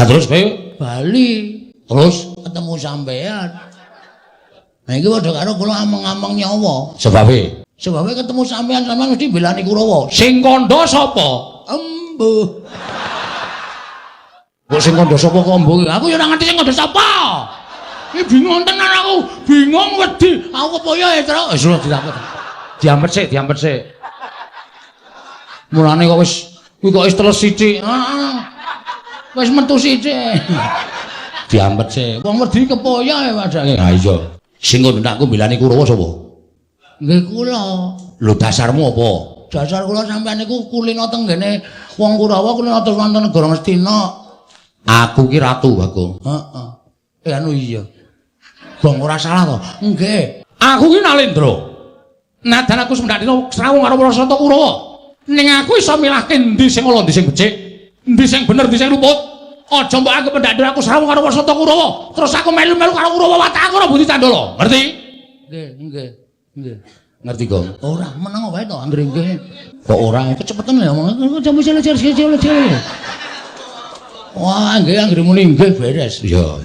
Lah terus kowe bali terus ketemu sampean. Nah iki padha karo kula ameng-ameng nyawa. sebabe Sebabnya ketemu sampean mesti belani Kurawa. sing kandha sapa? Embuh. Kok sing kandha sapa kok embuh? Aku ya ora ngerti sing kandha sapa. Iki bingung tenan aku. Bingung wedi. Aku kepoyo ya, Tru. Wis lho diampet sik. Mulane kok wis kuwi kok wis teles sithik. Heeh. Wis metu sithik. Diampet sik. Wong wedi kepoyo ya padake. Nah iya. Sing kandha belani Kurawa sapa? Nggih kula. Lho dasarmu apa? Dasar kula sampean niku kulino teng ngene wong Kurawa kulino terus wonten negara Ngastina. Aku ki ratu, Bagong. Heeh. Anu iya. Bang ora salah to? Nggih. Aku ki Nalendra. Nadan aku semendakno srawung karo Prasata Kurawa. Ning aku iso milahke endi sing ala, endi sing becik, endi sing bener, endi sing luput. Aja mbok aku pendhadhar aku srawung karo Prasata Kurawa, terus aku melu-melu karo Kurawa watak aku ora budi candala. Ngerti? Nggih. Ngerti, Gong? Ora meneng wae to anggere nggih. Kok ora? Kecepetan ya omong. Jamu cilik. Wah, nggih anggere muni nggih beres. Iya.